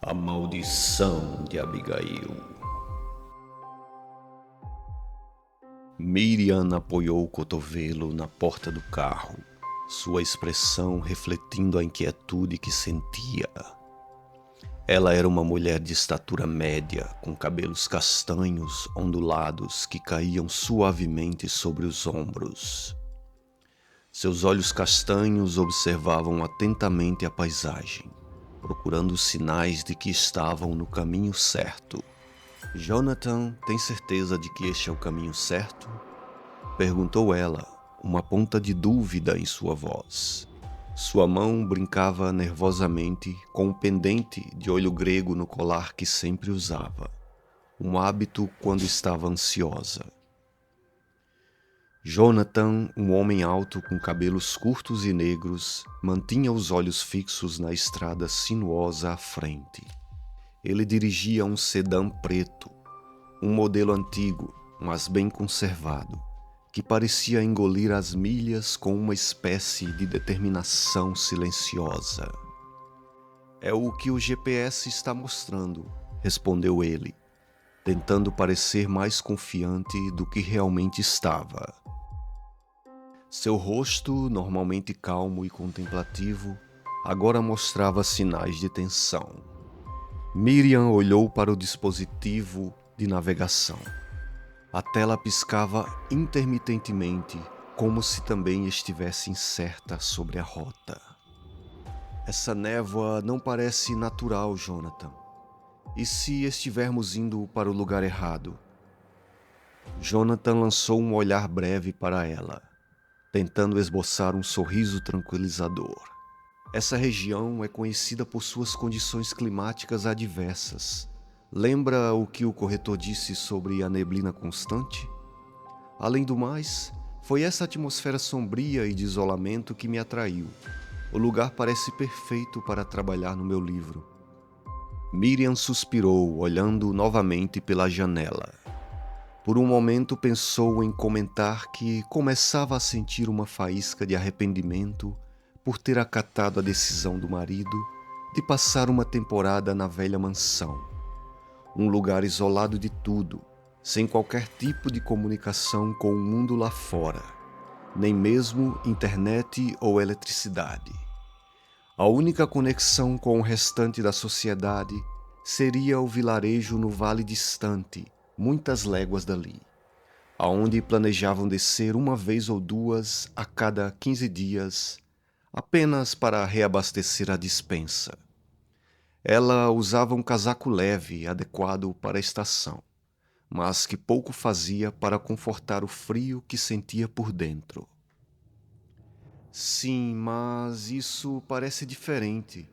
A maldição de Abigail. Miriam apoiou o cotovelo na porta do carro, sua expressão refletindo a inquietude que sentia. Ela era uma mulher de estatura média, com cabelos castanhos ondulados que caíam suavemente sobre os ombros. Seus olhos castanhos observavam atentamente a paisagem, procurando sinais de que estavam no caminho certo. Jonathan, tem certeza de que este é o caminho certo? Perguntou ela, uma ponta de dúvida em sua voz. Sua mão brincava nervosamente com um pendente de olho grego no colar que sempre usava, um hábito quando estava ansiosa. Jonathan, um homem alto com cabelos curtos e negros, mantinha os olhos fixos na estrada sinuosa à frente. Ele dirigia um sedã preto, um modelo antigo, mas bem conservado, que parecia engolir as milhas com uma espécie de determinação silenciosa. É o que o GPS está mostrando, respondeu ele, tentando parecer mais confiante do que realmente estava. Seu rosto, normalmente calmo e contemplativo, agora mostrava sinais de tensão. Miriam olhou para o dispositivo de navegação. A tela piscava intermitentemente, como se também estivesse incerta sobre a rota. Essa névoa não parece natural, Jonathan. E se estivermos indo para o lugar errado? Jonathan lançou um olhar breve para ela, tentando esboçar um sorriso tranquilizador. Essa região é conhecida por suas condições climáticas adversas. Lembra o que o corretor disse sobre a neblina constante? Além do mais, foi essa atmosfera sombria e de isolamento que me atraiu. O lugar parece perfeito para trabalhar no meu livro. Miriam suspirou, olhando novamente pela janela. Por um momento pensou em comentar que começava a sentir uma faísca de arrependimento por ter acatado a decisão do marido de passar uma temporada na velha mansão, um lugar isolado de tudo, sem qualquer tipo de comunicação com o mundo lá fora, nem mesmo internet ou eletricidade. A única conexão com o restante da sociedade seria o vilarejo no vale distante, muitas léguas dali, aonde planejavam descer uma vez ou duas a cada 15 dias, apenas para reabastecer a despensa. Ela usava um casaco leve, adequado para a estação, mas que pouco fazia para confortar o frio que sentia por dentro. Sim, mas isso parece diferente,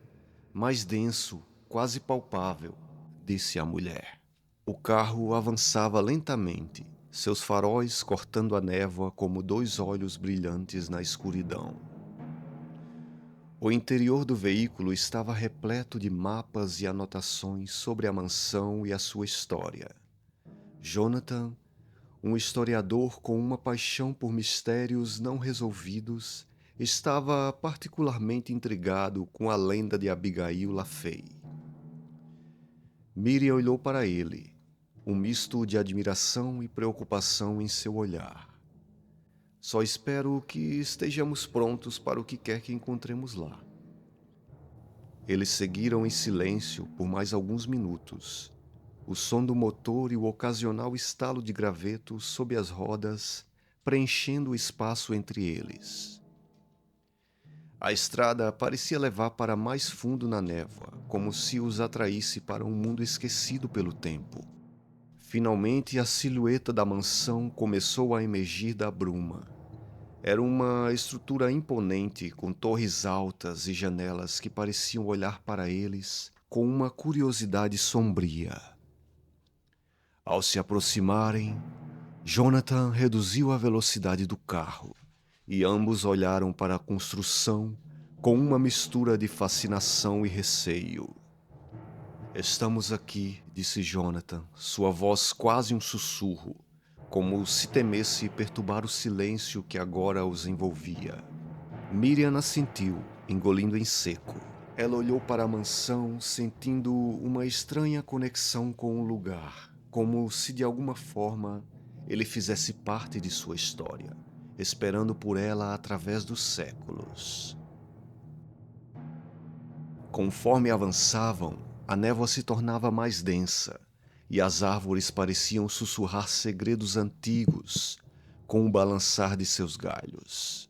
mais denso, quase palpável, disse a mulher. O carro avançava lentamente, seus faróis cortando a névoa como dois olhos brilhantes na escuridão. O interior do veículo estava repleto de mapas e anotações sobre a mansão e a sua história. Jonathan, um historiador com uma paixão por mistérios não resolvidos, estava particularmente intrigado com a lenda de Abigail LaFay. Miriam olhou para ele, um misto de admiração e preocupação em seu olhar. Só espero que estejamos prontos para o que quer que encontremos lá. Eles seguiram em silêncio por mais alguns minutos. O som do motor e o ocasional estalo de graveto sob as rodas preenchendo o espaço entre eles. A estrada parecia levar para mais fundo na névoa, como se os atraísse para um mundo esquecido pelo tempo. Finalmente, a silhueta da mansão começou a emergir da bruma. Era uma estrutura imponente, com torres altas e janelas que pareciam olhar para eles com uma curiosidade sombria. Ao se aproximarem, Jonathan reduziu a velocidade do carro e ambos olharam para a construção com uma mistura de fascinação e receio. Estamos aqui, disse Jonathan, sua voz quase um sussurro, como se temesse perturbar o silêncio que agora os envolvia. Miriam assentiu, engolindo em seco. Ela olhou para a mansão, sentindo uma estranha conexão com o lugar, como se de alguma forma ele fizesse parte de sua história, esperando por ela através dos séculos. Conforme avançavam, a névoa se tornava mais densa e as árvores pareciam sussurrar segredos antigos com o balançar de seus galhos.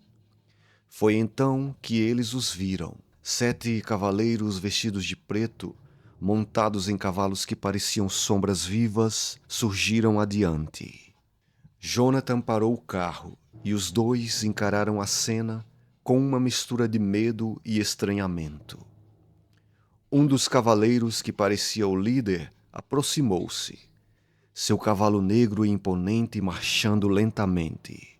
Foi então que eles os viram. 7 cavaleiros vestidos de preto, montados em cavalos que pareciam sombras vivas, surgiram adiante. Jonathan parou o carro e os dois encararam a cena com uma mistura de medo e estranhamento. Um dos cavaleiros, que parecia o líder, aproximou-se, seu cavalo negro e imponente marchando lentamente.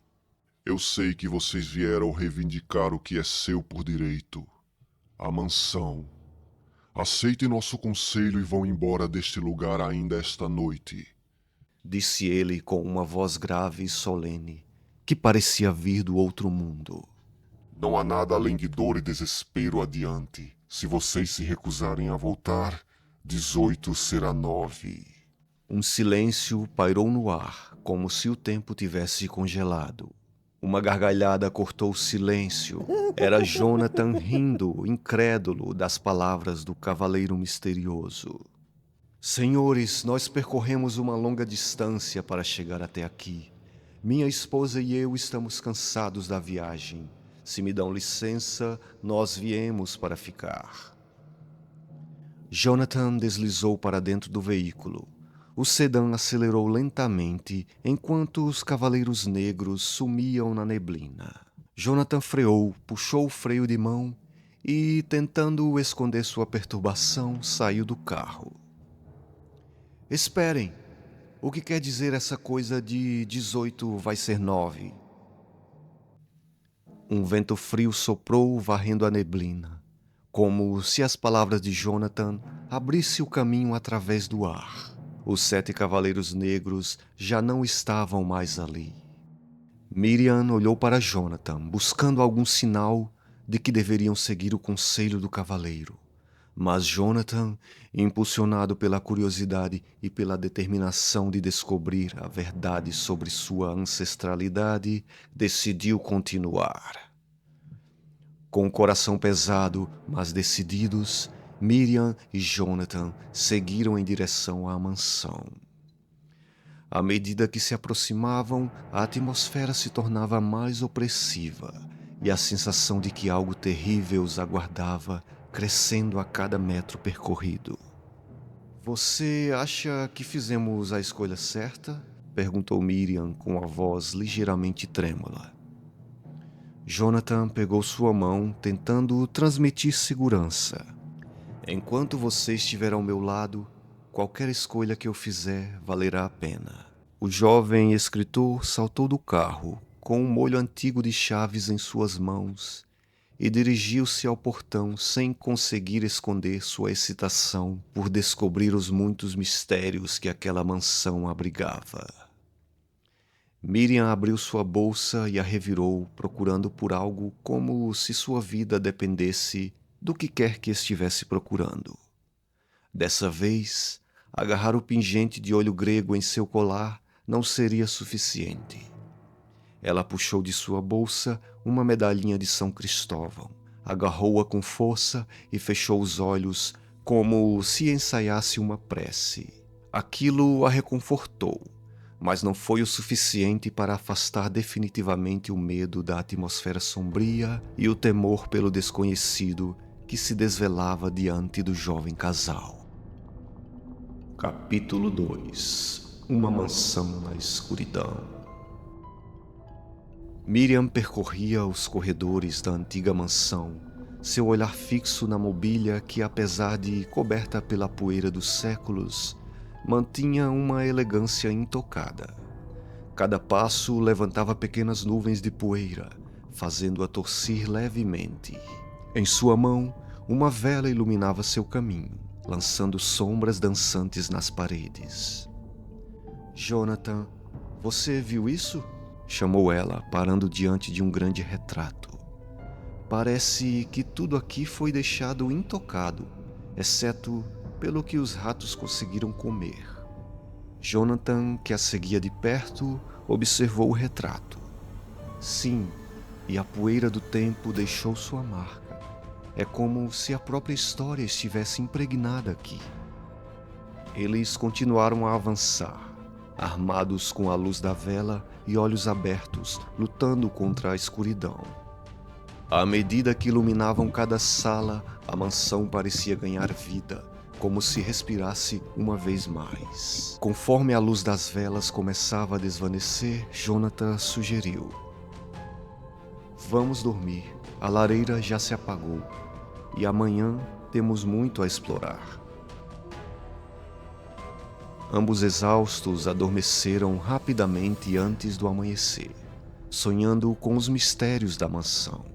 Eu sei que vocês vieram reivindicar o que é seu por direito. A mansão. Aceitem nosso conselho e vão embora deste lugar ainda esta noite. Disse ele com uma voz grave e solene, que parecia vir do outro mundo. Não há nada além de dor e desespero adiante. Se vocês se recusarem a voltar, 18 será 9. Um silêncio pairou no ar, como se o tempo tivesse congelado. Uma gargalhada cortou o silêncio. Era Jonathan rindo, incrédulo, das palavras do cavaleiro misterioso. Senhores, nós percorremos uma longa distância para chegar até aqui. Minha esposa e eu estamos cansados da viagem. Se me dão licença, nós viemos para ficar. Jonathan deslizou para dentro do veículo. O sedã acelerou lentamente enquanto os cavaleiros negros sumiam na neblina. Jonathan freou, puxou o freio de mão e, tentando esconder sua perturbação, saiu do carro. Esperem! O que quer dizer essa coisa de 18 vai ser 9? Um vento frio soprou, varrendo a neblina, como se as palavras de Jonathan abrissem o caminho através do ar. Os 7 cavaleiros negros já não estavam mais ali. Miriam olhou para Jonathan, buscando algum sinal de que deveriam seguir o conselho do cavaleiro. Mas Jonathan, impulsionado pela curiosidade e pela determinação de descobrir a verdade sobre sua ancestralidade, decidiu continuar. Com o coração pesado, mas decididos, Miriam e Jonathan seguiram em direção à mansão. À medida que se aproximavam, a atmosfera se tornava mais opressiva e a sensação de que algo terrível os aguardava, crescendo a cada metro percorrido. Você acha que fizemos a escolha certa? Perguntou Miriam com a voz ligeiramente trêmula. Jonathan pegou sua mão, tentando transmitir segurança. Enquanto você estiver ao meu lado, qualquer escolha que eu fizer valerá a pena. O jovem escritor saltou do carro, com um molho antigo de chaves em suas mãos, e dirigiu-se ao portão sem conseguir esconder sua excitação por descobrir os muitos mistérios que aquela mansão abrigava. Miriam abriu sua bolsa e a revirou, procurando por algo como se sua vida dependesse do que quer que estivesse procurando. Dessa vez, agarrar o pingente de olho grego em seu colar não seria suficiente. Ela puxou de sua bolsa uma medalhinha de São Cristóvão, agarrou-a com força e fechou os olhos como se ensaiasse uma prece. Aquilo a reconfortou, mas não foi o suficiente para afastar definitivamente o medo da atmosfera sombria e o temor pelo desconhecido que se desvelava diante do jovem casal. Capítulo 2 Uma mansão na escuridão. Miriam percorria os corredores da antiga mansão, seu olhar fixo na mobília que, apesar de coberta pela poeira dos séculos, mantinha uma elegância intocada. Cada passo levantava pequenas nuvens de poeira, fazendo-a torcer levemente. Em sua mão, uma vela iluminava seu caminho, lançando sombras dançantes nas paredes. Jonathan, você viu isso? Chamou ela, parando diante de um grande retrato. Parece que tudo aqui foi deixado intocado, exceto pelo que os ratos conseguiram comer. Jonathan, que a seguia de perto, observou o retrato. Sim, e a poeira do tempo deixou sua marca. É como se a própria história estivesse impregnada aqui. Eles continuaram a avançar, armados com a luz da vela e olhos abertos, lutando contra a escuridão. À medida que iluminavam cada sala, a mansão parecia ganhar vida, como se respirasse uma vez mais. Conforme a luz das velas começava a desvanecer, Jonathan sugeriu: "Vamos dormir, a lareira já se apagou, e amanhã temos muito a explorar." Ambos exaustos adormeceram rapidamente antes do amanhecer, sonhando com os mistérios da mansão.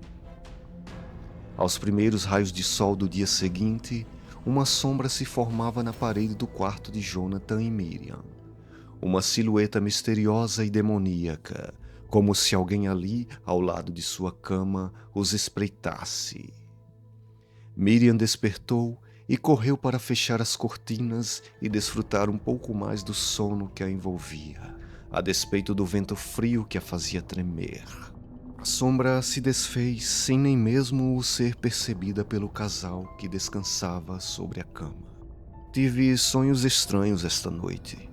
Aos primeiros raios de sol do dia seguinte, uma sombra se formava na parede do quarto de Jonathan e Miriam. Uma silhueta misteriosa e demoníaca, como se alguém ali, ao lado de sua cama, os espreitasse. Miriam despertou e correu para fechar as cortinas e desfrutar um pouco mais do sono que a envolvia, a despeito do vento frio que a fazia tremer. A sombra se desfez sem nem mesmo ser percebida pelo casal que descansava sobre a cama. Tive sonhos estranhos esta noite.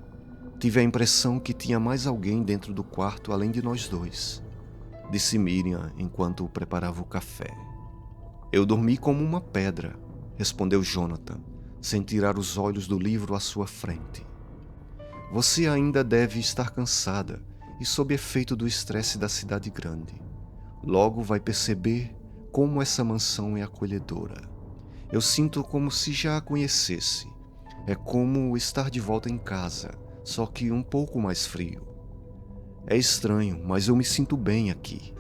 Tive a impressão que tinha mais alguém dentro do quarto além de nós dois, disse Miriam enquanto preparava o café. Eu dormi como uma pedra, respondeu Jonathan, sem tirar os olhos do livro à sua frente. Você ainda deve estar cansada e sob efeito do estresse da cidade grande. Logo vai perceber como essa mansão é acolhedora. Eu sinto como se já a conhecesse. É como estar de volta em casa, só que um pouco mais frio. É estranho, mas eu me sinto bem aqui.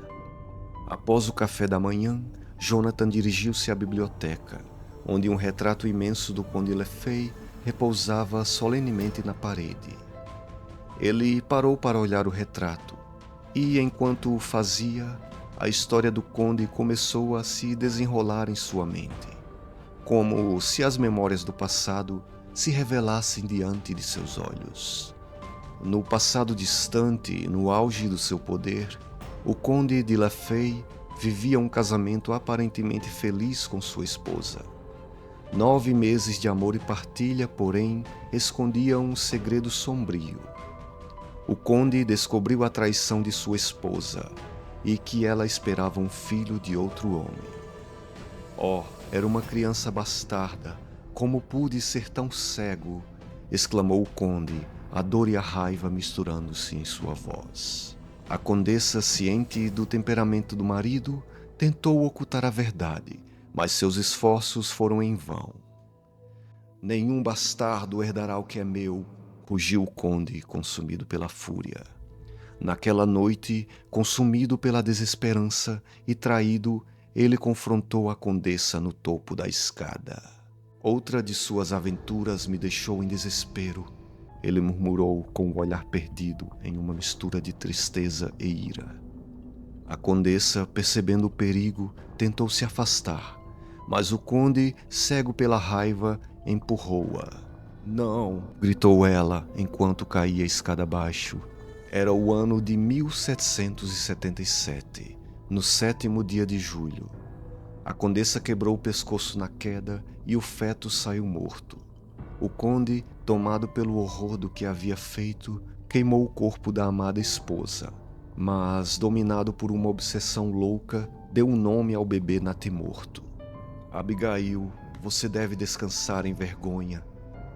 Após o café da manhã, Jonathan dirigiu-se à biblioteca, onde um retrato imenso do Conde Lefay repousava solenemente na parede. Ele parou para olhar o retrato, e enquanto o fazia, a história do Conde começou a se desenrolar em sua mente, como se as memórias do passado se revelassem diante de seus olhos. No passado distante, no auge do seu poder, o Conde de Lefay vivia um casamento aparentemente feliz com sua esposa. 9 meses de amor e partilha, porém, escondiam um segredo sombrio. O conde descobriu a traição de sua esposa e que ela esperava um filho de outro homem. Oh, era uma criança bastarda. Como pude ser tão cego? Exclamou o conde, a dor e a raiva misturando-se em sua voz. A condessa, ciente do temperamento do marido, tentou ocultar a verdade, mas seus esforços foram em vão. Nenhum bastardo herdará o que é meu, rugiu o conde, consumido pela fúria. Naquela noite, consumido pela desesperança e traído, ele confrontou a condessa no topo da escada. Outra de suas aventuras me deixou em desespero, ele murmurou com o olhar perdido em uma mistura de tristeza e ira. A condessa, percebendo o perigo, tentou se afastar, mas o conde, cego pela raiva, empurrou-a. Não, gritou ela enquanto caía a escada abaixo. Era o ano de 1777, no 7º dia de julho. A condessa quebrou o pescoço na queda e o feto saiu morto. O conde, tomado pelo horror do que havia feito, queimou o corpo da amada esposa, mas, dominado por uma obsessão louca, deu um nome ao bebê natimorto. Abigail, você deve descansar em vergonha.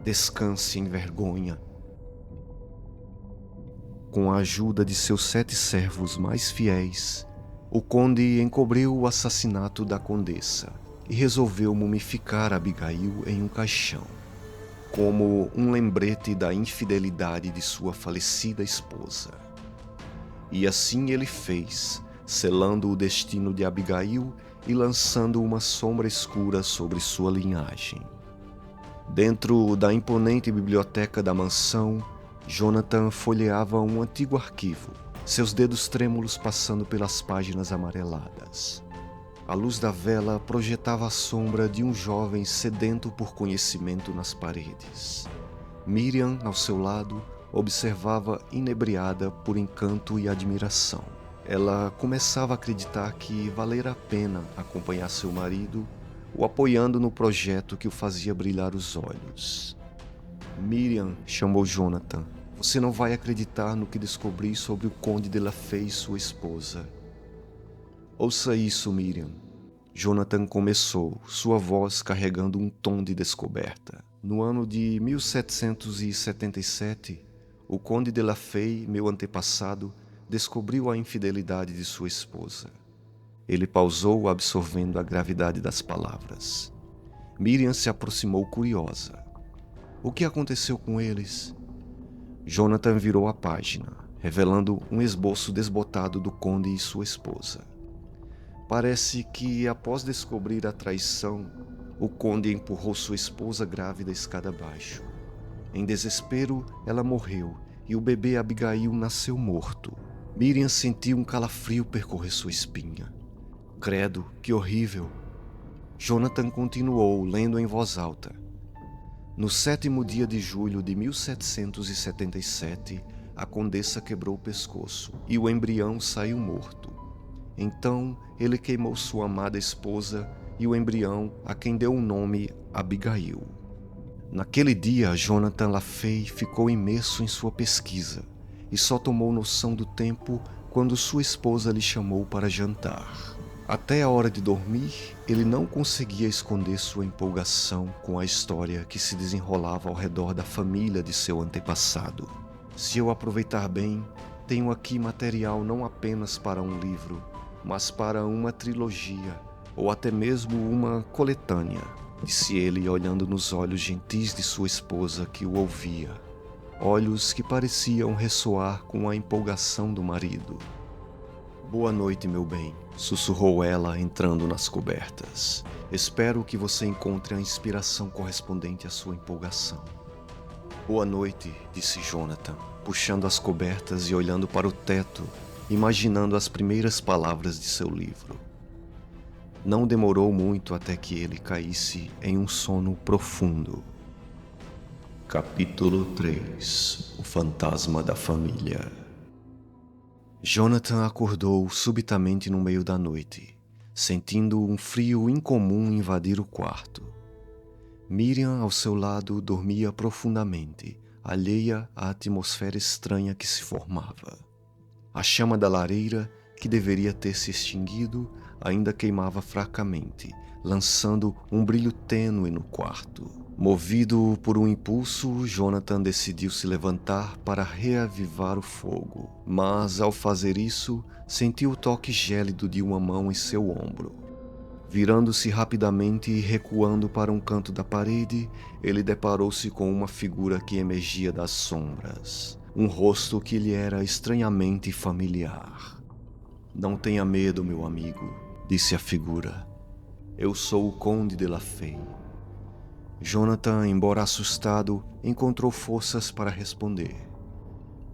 Descanse em vergonha. Com a ajuda de seus 7 servos mais fiéis, o conde encobriu o assassinato da condessa e resolveu mumificar Abigail em um caixão, como um lembrete da infidelidade de sua falecida esposa. E assim ele fez, selando o destino de Abigail e lançando uma sombra escura sobre sua linhagem. Dentro da imponente biblioteca da mansão, Jonathan folheava um antigo arquivo, seus dedos trêmulos passando pelas páginas amareladas. A luz da vela projetava a sombra de um jovem sedento por conhecimento nas paredes. Miriam, ao seu lado, observava inebriada por encanto e admiração. Ela começava a acreditar que valera a pena acompanhar seu marido, o apoiando no projeto que o fazia brilhar os olhos. Miriam, chamou Jonathan, você não vai acreditar no que descobri sobre o Conde de La Fey e sua esposa. Ouça isso, Miriam. Jonathan começou, sua voz carregando um tom de descoberta. No ano de 1777, o Conde de La Fey, meu antepassado, descobriu a infidelidade de sua esposa. Ele pausou, absorvendo a gravidade das palavras. Miriam se aproximou curiosa. O que aconteceu com eles? Jonathan virou a página, revelando um esboço desbotado do conde e sua esposa. Parece que, após descobrir a traição, o conde empurrou sua esposa grávida escada abaixo. Em desespero, ela morreu e o bebê Abigail nasceu morto. Miriam sentiu um calafrio percorrer sua espinha. Credo, que horrível! Jonathan continuou, lendo em voz alta. No 7º dia de julho de 1777, a condessa quebrou o pescoço e o embrião saiu morto. Então, ele queimou sua amada esposa e o embrião, a quem deu o nome Abigail. Naquele dia, Jonathan La Fey ficou imerso em sua pesquisa e só tomou noção do tempo quando sua esposa lhe chamou para jantar. Até a hora de dormir, ele não conseguia esconder sua empolgação com a história que se desenrolava ao redor da família de seu antepassado. Se eu aproveitar bem, tenho aqui material não apenas para um livro, mas para uma trilogia, ou até mesmo uma coletânea, disse ele olhando nos olhos gentis de sua esposa que o ouvia. Olhos que pareciam ressoar com a empolgação do marido. Boa noite, meu bem, sussurrou ela entrando nas cobertas. Espero que você encontre a inspiração correspondente à sua empolgação. Boa noite, disse Jonathan, puxando as cobertas e olhando para o teto, imaginando as primeiras palavras de seu livro. Não demorou muito até que ele caísse em um sono profundo. Capítulo 3 O Fantasma da Família. Jonathan acordou subitamente no meio da noite, sentindo um frio incomum invadir o quarto. Miriam, ao seu lado, dormia profundamente, alheia à atmosfera estranha que se formava. A chama da lareira, que deveria ter se extinguido, ainda queimava fracamente, lançando um brilho tênue no quarto. Movido por um impulso, Jonathan decidiu se levantar para reavivar o fogo, mas ao fazer isso, sentiu o toque gélido de uma mão em seu ombro. Virando-se rapidamente e recuando para um canto da parede, ele deparou-se com uma figura que emergia das sombras. Um rosto que lhe era estranhamente familiar. Não tenha medo, meu amigo, disse a figura. Eu sou o Conde de La Fey. Jonathan, embora assustado, encontrou forças para responder.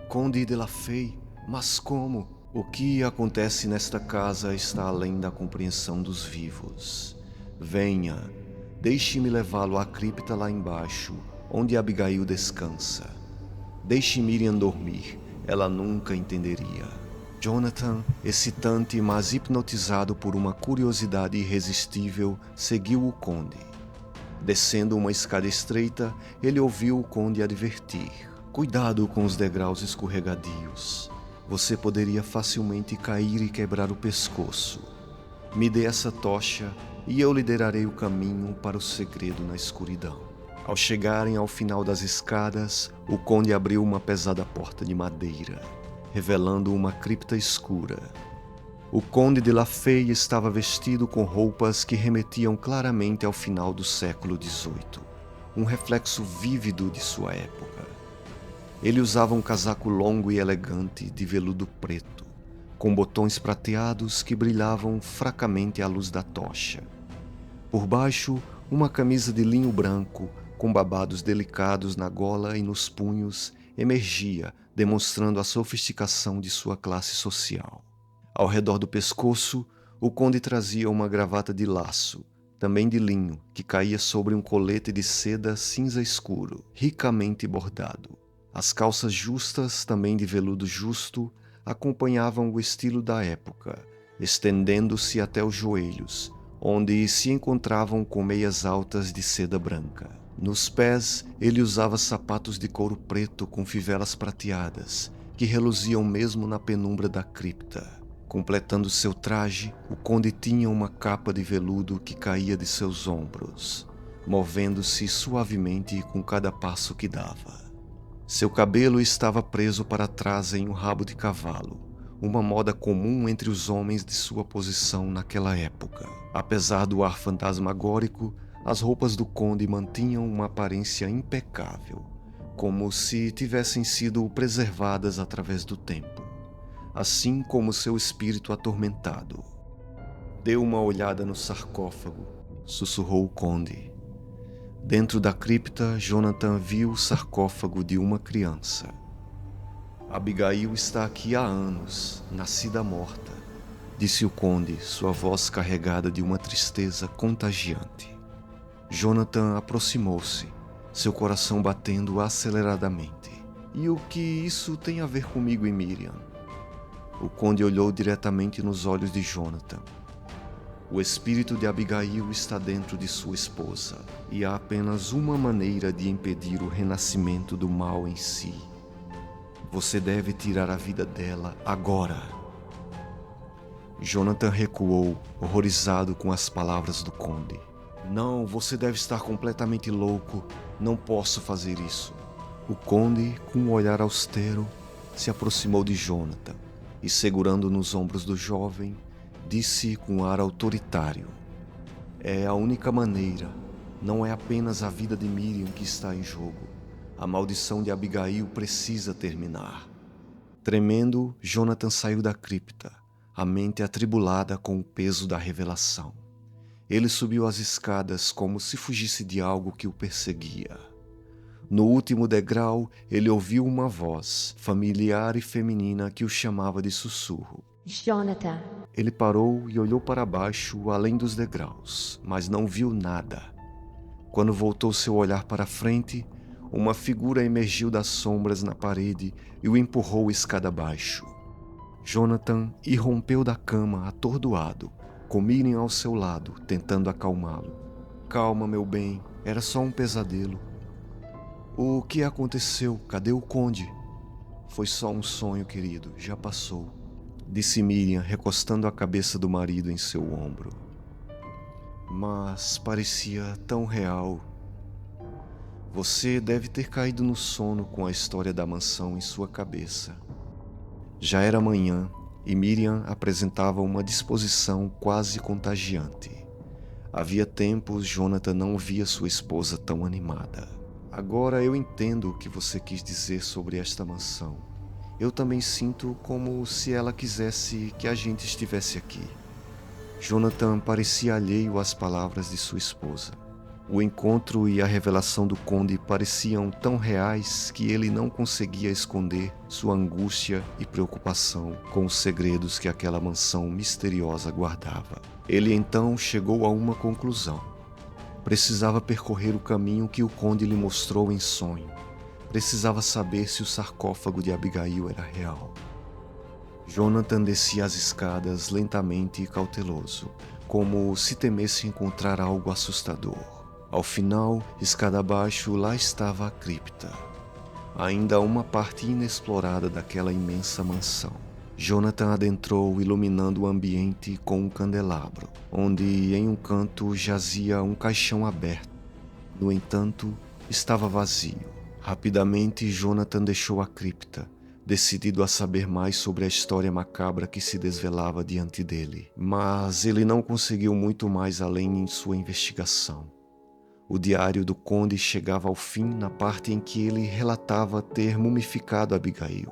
Conde de La Fey? Mas como? O que acontece nesta casa está além da compreensão dos vivos. Venha, deixe-me levá-lo à cripta lá embaixo, onde Abigail descansa. Deixe Miriam dormir, ela nunca entenderia. Jonathan, excitante mas hipnotizado por uma curiosidade irresistível, seguiu o conde. Descendo uma escada estreita, ele ouviu o conde advertir. Cuidado com os degraus escorregadios. Você poderia facilmente cair e quebrar o pescoço. Me dê essa tocha e eu lhe darei o caminho para o segredo na escuridão. Ao chegarem ao final das escadas, o conde abriu uma pesada porta de madeira, revelando uma cripta escura. O conde de La Fey estava vestido com roupas que remetiam claramente ao final do século XVIII, um reflexo vívido de sua época. Ele usava um casaco longo e elegante de veludo preto, com botões prateados que brilhavam fracamente à luz da tocha. Por baixo, uma camisa de linho branco, com babados delicados na gola e nos punhos, emergia, demonstrando a sofisticação de sua classe social. Ao redor do pescoço, O conde trazia uma gravata de laço, também de linho, que caía sobre um colete de seda cinza escuro, ricamente bordado. As calças justas, também de veludo justo, acompanhavam o estilo da época, estendendo-se até os joelhos, onde se encontravam com meias altas de seda branca. Nos pés, ele usava sapatos de couro preto com fivelas prateadas, que reluziam mesmo na penumbra da cripta. Completando seu traje, o conde tinha uma capa de veludo que caía de seus ombros, movendo-se suavemente com cada passo que dava. Seu cabelo estava preso para trás em um rabo de cavalo, uma moda comum entre os homens de sua posição naquela época. Apesar do ar fantasmagórico, as roupas do conde mantinham uma aparência impecável, como se tivessem sido preservadas através do tempo, assim como seu espírito atormentado. Deu uma olhada no sarcófago, sussurrou o conde. Dentro da cripta, Jonathan viu o sarcófago de uma criança. Abigail está aqui há anos, nascida morta, disse o conde, sua voz carregada de uma tristeza contagiante. Jonathan aproximou-se, seu coração batendo aceleradamente. E o que isso tem a ver comigo e Miriam? O conde olhou diretamente nos olhos de Jonathan. O espírito de Abigail está dentro de sua esposa, e há apenas uma maneira de impedir o renascimento do mal em si. Você deve tirar a vida dela agora. Jonathan recuou, horrorizado com as palavras do conde. Não, você deve estar completamente louco. Não posso fazer isso. O conde, com um olhar austero, se aproximou de Jonathan e, segurando nos ombros do jovem, disse com ar autoritário: é a única maneira. Não é apenas a vida de Miriam que está em jogo. A maldição de Abigail precisa terminar. Tremendo, Jonathan saiu da cripta, a mente atribulada com o peso da revelação. Ele subiu as escadas como se fugisse de algo que o perseguia. No último degrau, ele ouviu uma voz, familiar e feminina, que o chamava de sussurro. Jonathan. Ele parou e olhou para baixo, além dos degraus, mas não viu nada. Quando voltou seu olhar para frente, uma figura emergiu das sombras na parede e o empurrou escada abaixo. Jonathan irrompeu da cama atordoado, com Miriam ao seu lado, tentando acalmá-lo. Calma, meu bem, era só um pesadelo. O que aconteceu? Cadê o conde? Foi só um sonho, querido, já passou, disse Miriam, recostando a cabeça do marido em seu ombro. Mas parecia tão real. Você deve ter caído no sono com a história da mansão em sua cabeça. Já era manhã e Miriam apresentava uma disposição quase contagiante. Havia tempos Jonathan não via sua esposa tão animada. Agora eu entendo o que você quis dizer sobre esta mansão. Eu também sinto como se ela quisesse que a gente estivesse aqui. Jonathan parecia alheio às palavras de sua esposa. O encontro e a revelação do conde pareciam tão reais que ele não conseguia esconder sua angústia e preocupação com os segredos que aquela mansão misteriosa guardava. Ele então chegou a uma conclusão. Precisava percorrer o caminho que o conde lhe mostrou em sonho. Precisava saber se o sarcófago de Abigail era real. Jonathan descia as escadas lentamente e cauteloso, como se temesse encontrar algo assustador. Ao final, escada abaixo, lá estava a cripta. Ainda uma parte inexplorada daquela imensa mansão. Jonathan adentrou, iluminando o ambiente com um candelabro, onde em um canto jazia um caixão aberto. No entanto, estava vazio. Rapidamente, Jonathan deixou a cripta, decidido a saber mais sobre a história macabra que se desvelava diante dele. Mas ele não conseguiu muito mais além em sua investigação. O diário do conde chegava ao fim na parte em que ele relatava ter mumificado Abigail.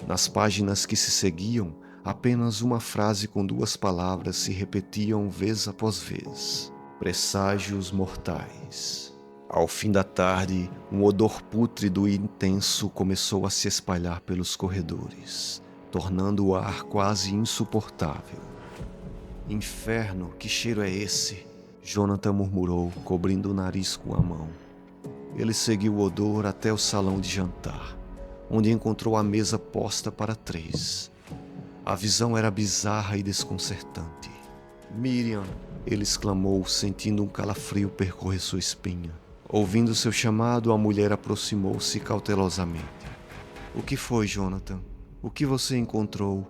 Nas páginas que se seguiam, apenas uma frase com 2 palavras se repetiam vez após vez: presságios mortais. Ao fim da tarde, um odor pútrido e intenso começou a se espalhar pelos corredores, tornando o ar quase insuportável. Inferno, que cheiro é esse? Jonathan murmurou, cobrindo o nariz com a mão. Ele seguiu o odor até o salão de jantar, onde encontrou a mesa posta para 3. A visão era bizarra e desconcertante. Miriam, ele exclamou, sentindo um calafrio percorrer sua espinha. Ouvindo seu chamado, a mulher aproximou-se cautelosamente. O que foi, Jonathan? O que você encontrou?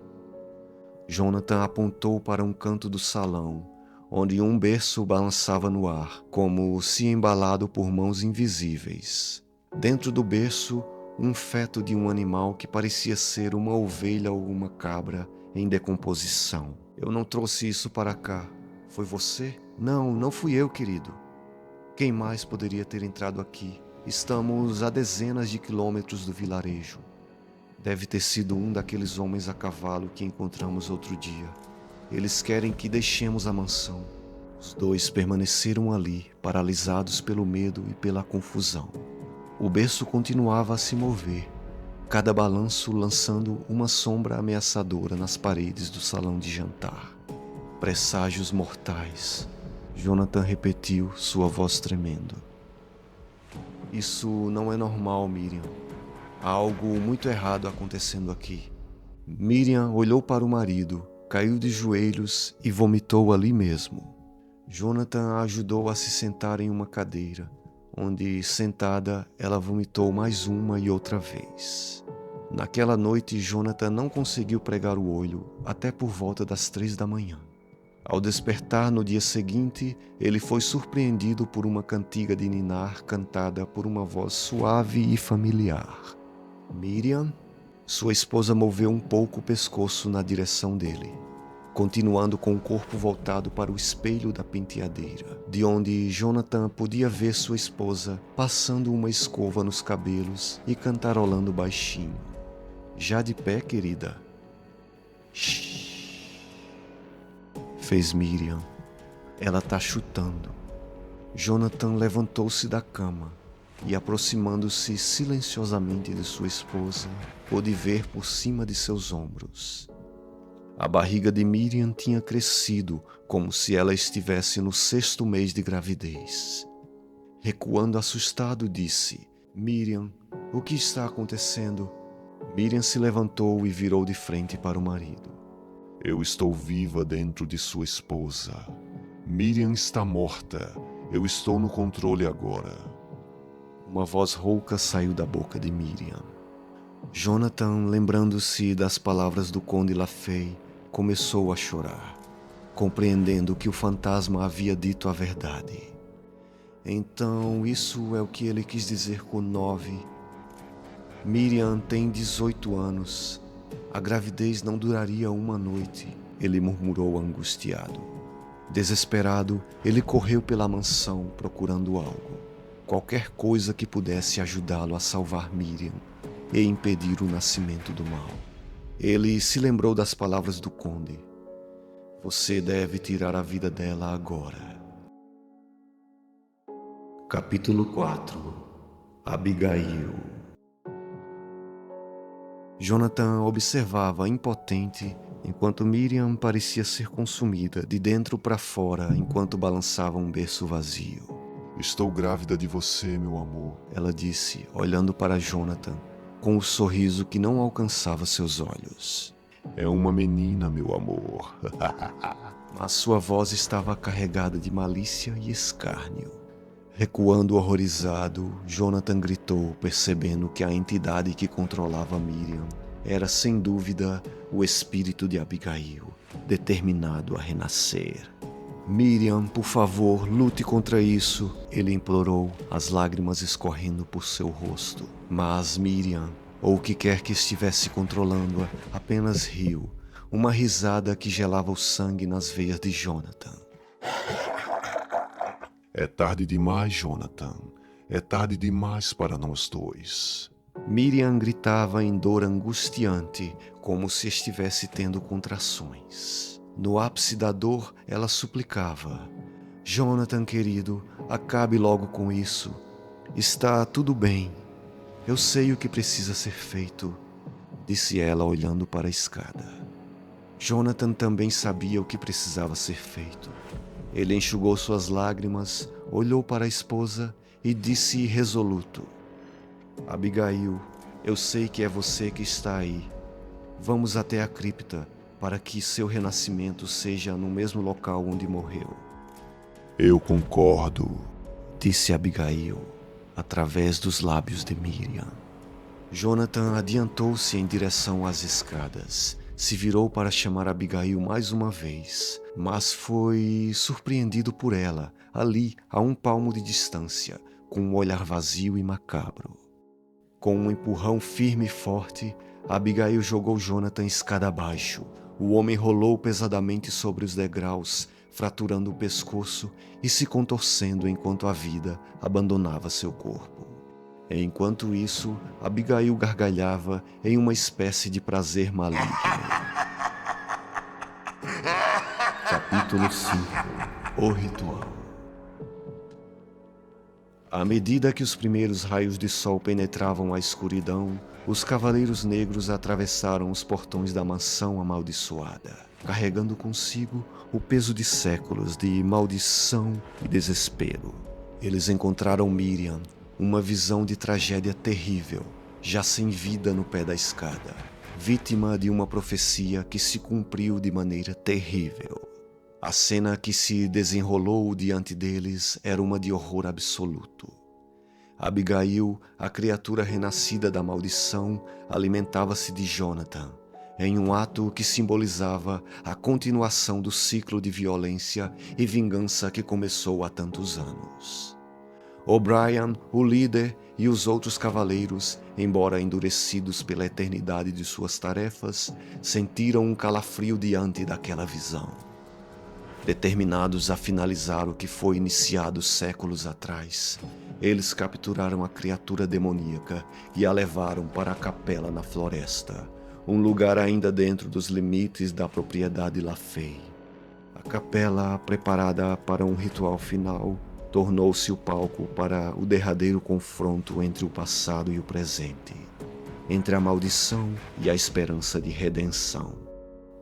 Jonathan apontou para um canto do salão, onde um berço balançava no ar, como se embalado por mãos invisíveis. Dentro do berço, um feto de um animal que parecia ser uma ovelha ou uma cabra em decomposição. Eu não trouxe isso para cá. Foi você? Não, não fui eu, querido. Quem mais poderia ter entrado aqui? Estamos a dezenas de quilômetros do vilarejo. Deve ter sido um daqueles homens a cavalo que encontramos outro dia. Eles querem que deixemos a mansão. Os 2 permaneceram ali, paralisados pelo medo e pela confusão. O berço continuava a se mover, cada balanço lançando uma sombra ameaçadora nas paredes do salão de jantar. Presságios mortais. Jonathan repetiu, sua voz tremendo. Isso não é normal, Miriam. Há algo muito errado acontecendo aqui. Miriam olhou para o marido, caiu de joelhos e vomitou ali mesmo. Jonathan a ajudou a se sentar em uma cadeira, onde, sentada, ela vomitou mais uma e outra vez. Naquela noite, Jonathan não conseguiu pregar o olho até por volta das 3 da manhã. Ao despertar no dia seguinte, ele foi surpreendido por uma cantiga de ninar cantada por uma voz suave e familiar. Miriam, sua esposa moveu um pouco o pescoço na direção dele, continuando com o corpo voltado para o espelho da penteadeira, de onde Jonathan podia ver sua esposa passando uma escova nos cabelos e cantarolando baixinho. Já de pé, querida? Shhh. Fez Miriam. Ela tá chutando. Jonathan levantou-se da cama e, aproximando-se silenciosamente de sua esposa, pôde ver por cima de seus ombros. A barriga de Miriam tinha crescido como se ela estivesse no 6º mês de gravidez. Recuando assustado, disse: Miriam, o que está acontecendo? Miriam se levantou e virou de frente para o marido. Eu estou viva dentro de sua esposa. Miriam está morta. Eu estou no controle agora. Uma voz rouca saiu da boca de Miriam. Jonathan, lembrando-se das palavras do Conde Lafay, começou a chorar, compreendendo que o fantasma havia dito a verdade. Então, isso é o que ele quis dizer com 9. Miriam tem 18 anos. A gravidez não duraria uma noite, ele murmurou angustiado. Desesperado, ele correu pela mansão procurando algo, qualquer coisa que pudesse ajudá-lo a salvar Miriam e impedir o nascimento do mal. Ele se lembrou das palavras do conde. Você deve tirar a vida dela agora. Capítulo 4. Abigail. Jonathan observava impotente enquanto Miriam parecia ser consumida de dentro para fora enquanto balançava um berço vazio. Estou grávida de você, meu amor, ela disse, olhando para Jonathan, com o sorriso que não alcançava seus olhos. É uma menina, meu amor. Mas sua voz estava carregada de malícia e escárnio. Recuando horrorizado, Jonathan gritou, percebendo que a entidade que controlava Miriam era, sem dúvida, o espírito de Abigail, determinado a renascer. Miriam, por favor, lute contra isso, ele implorou, as lágrimas escorrendo por seu rosto. Mas Miriam, ou o que quer que estivesse controlando-a, apenas riu, uma risada que gelava o sangue nas veias de Jonathan. É tarde demais, Jonathan. É tarde demais para nós 2. Miriam gritava em dor angustiante, como se estivesse tendo contrações. No ápice da dor, ela suplicava: Jonathan, querido, acabe logo com isso. Está tudo bem. Eu sei o que precisa ser feito, disse ela olhando para a escada. Jonathan também sabia o que precisava ser feito. Ele enxugou suas lágrimas, olhou para a esposa e disse resoluto: Abigail, eu sei que é você que está aí. Vamos até a cripta para que seu renascimento seja no mesmo local onde morreu. Eu concordo, Disse Abigail, através dos lábios de Miriam. Jonathan adiantou-se em direção às escadas. Se virou para chamar Abigail mais uma vez, mas foi surpreendido por ela, ali a 1 palmo de distância, com um olhar vazio e macabro. Com um empurrão firme e forte, Abigail jogou Jonathan escada abaixo. O homem rolou pesadamente sobre os degraus, fraturando o pescoço e se contorcendo enquanto a vida abandonava seu corpo. Enquanto isso, Abigail gargalhava em uma espécie de prazer maligno. Capítulo 5. O Ritual. À medida que os primeiros raios de sol penetravam a escuridão, os Cavaleiros Negros atravessaram os portões da mansão amaldiçoada, carregando consigo o peso de séculos de maldição e desespero. Eles encontraram Miriam, uma visão de tragédia terrível, já sem vida no pé da escada, vítima de uma profecia que se cumpriu de maneira terrível. A cena que se desenrolou diante deles era uma de horror absoluto. Abigail, a criatura renascida da maldição, alimentava-se de Jonathan, em um ato que simbolizava a continuação do ciclo de violência e vingança que começou há tantos anos. O'Brien, o líder, e os outros cavaleiros, embora endurecidos pela eternidade de suas tarefas, sentiram um calafrio diante daquela visão. Determinados a finalizar o que foi iniciado séculos atrás, eles capturaram a criatura demoníaca e a levaram para a capela na floresta, um lugar ainda dentro dos limites da propriedade Lafay. A capela, preparada para um ritual final, tornou-se o palco para o derradeiro confronto entre o passado e o presente, entre a maldição e a esperança de redenção.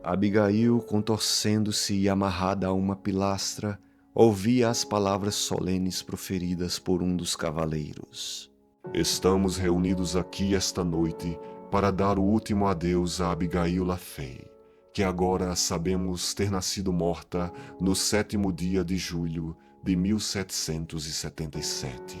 Abigail, contorcendo-se e amarrada a uma pilastra, ouvia as palavras solenes proferidas por um dos cavaleiros. Estamos reunidos aqui esta noite para dar o último adeus a Abigail Lafay, que agora sabemos ter nascido morta no 7º dia de julho de 1777.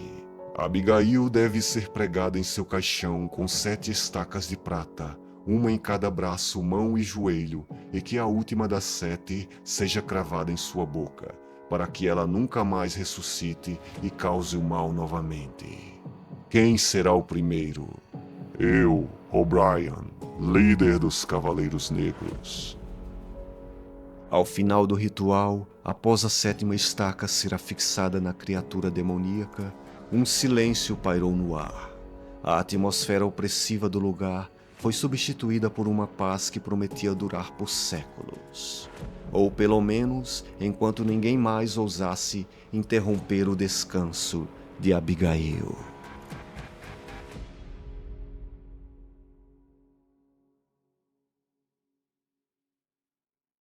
Abigail deve ser pregada em seu caixão com 7 estacas de prata, uma em cada braço, mão e joelho, e que a última das 7 seja cravada em sua boca, para que ela nunca mais ressuscite e cause o mal novamente. Quem será o primeiro? Eu, O'Brien, líder dos Cavaleiros Negros. Ao final do ritual, após a 7ª estaca ser afixada na criatura demoníaca, um silêncio pairou no ar. A atmosfera opressiva do lugar foi substituída por uma paz que prometia durar por séculos. Ou pelo menos, enquanto ninguém mais ousasse interromper o descanso de Abigail.